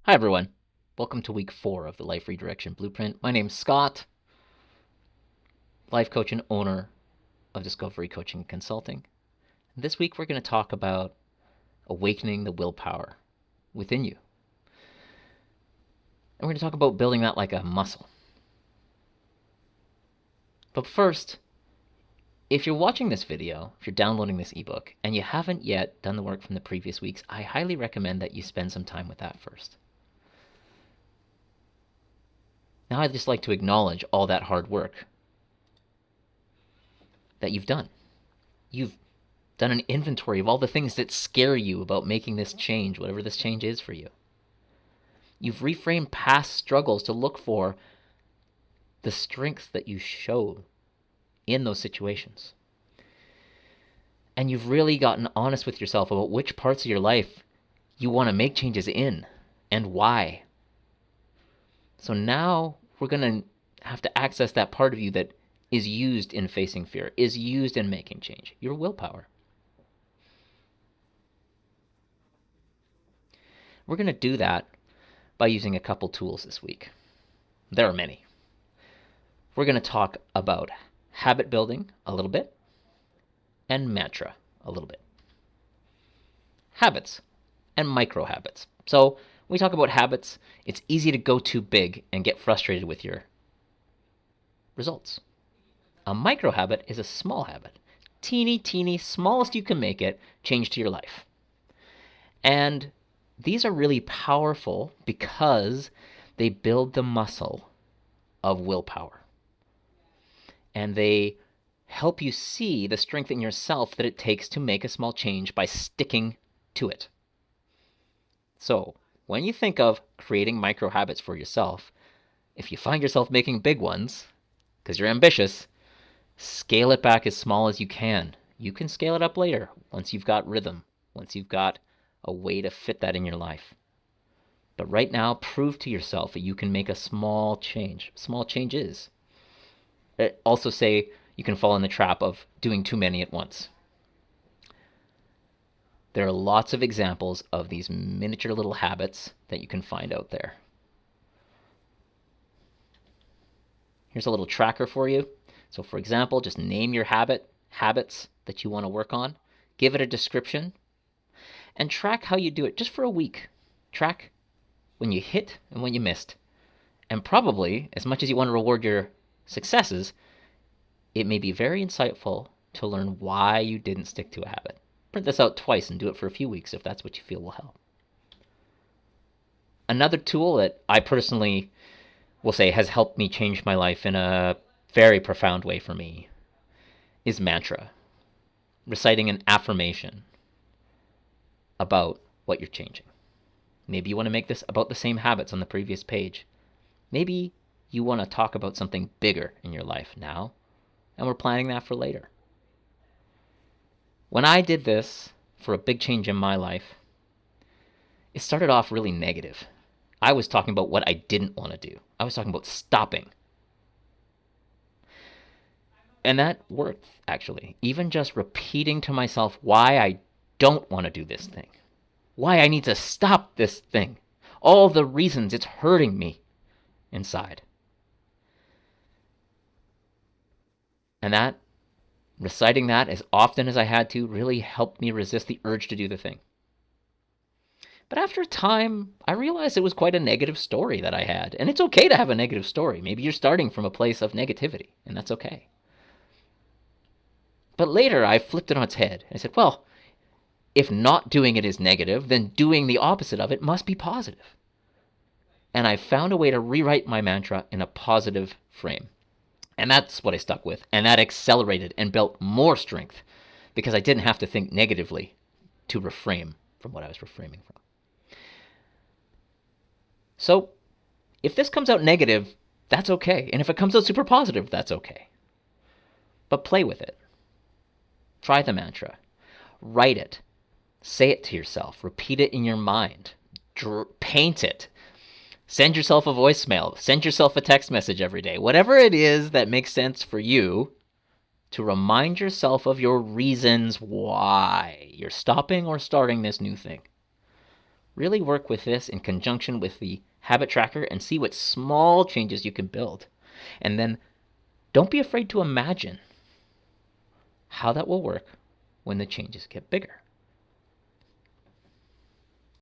Hi everyone, welcome to week 4 of the Life Redirection Blueprint. My name's Scott, life coach and owner of Discovery Coaching and Consulting. And this week we're going to talk about awakening the willpower within you. And we're going to talk about building that like a muscle. But first, if you're watching this video, if you're downloading this ebook, and you haven't yet done the work from the previous weeks, I highly recommend that you spend some time with that first. Now I'd just like to acknowledge all that hard work that you've done. You've done an inventory of all the things that scare you about making this change, whatever this change is for you. You've reframed past struggles to look for the strength that you show in those situations. And you've really gotten honest with yourself about which parts of your life you want to make changes in and why. So now we're going to have to access that part of you that is used in facing fear, is used in making change, your willpower. We're going to do that by using a couple tools this week. There are many. We're going to talk about habit building a little bit and mantra a little bit. Habits and micro habits. So when we talk about habits, it's easy to go too big and get frustrated with your results. A micro habit is a small habit. Teeny, smallest you can make it, change to your life. And these are really powerful because they build the muscle of willpower. And they help you see the strength in yourself that it takes to make a small change by sticking to it. So when you think of creating micro habits for yourself, if you find yourself making big ones, because you're ambitious, scale it back as small as you can. You can scale it up later once you've got rhythm, once you've got a way to fit that in your life. But right now, prove to yourself that you can make a small change. Small changes. Also say you can fall in the trap of doing too many at once. There are lots of examples of these miniature little habits that you can find out there. Here's a little tracker for you. So for example, just name your habits that you want to work on, give it a description, and track how you do it just for a week. Track when you hit and when you missed. And probably, as much as you want to reward your successes, it may be very insightful to learn why you didn't stick to a habit. Print this out twice and do it for a few weeks if that's what you feel will help. Another tool that I personally will say has helped me change my life in a very profound way for me is mantra. Reciting an affirmation about what you're changing. Maybe you want to make this about the same habits on the previous page. Maybe you want to talk about something bigger in your life now, and we're planning that for later. When I did this for a big change in my life, it started off really negative. I was talking about what I didn't want to do. I was talking about stopping. And that worked, actually. Even just repeating to myself why I don't want to do this thing, why I need to stop this thing, all the reasons it's hurting me inside. And that, reciting that as often as I had to, really helped me resist the urge to do the thing. But after a time, I realized it was quite a negative story that I had. And it's okay to have a negative story. Maybe you're starting from a place of negativity, and that's okay. But later, I flipped it on its head. I said, well, if not doing it is negative, then doing the opposite of it must be positive. And I found a way to rewrite my mantra in a positive frame. And that's what I stuck with. And that accelerated and built more strength because I didn't have to think negatively to reframe from what I was reframing from. So if this comes out negative, that's okay. And if it comes out super positive, that's okay. But play with it. Try the mantra. Write it. Say it to yourself. Repeat it in your mind. Paint it. Send yourself a voicemail. Send yourself a text message every day. Whatever it is that makes sense for you to remind yourself of your reasons why you're stopping or starting this new thing. Really work with this in conjunction with the habit tracker and see what small changes you can build. And then don't be afraid to imagine how that will work when the changes get bigger.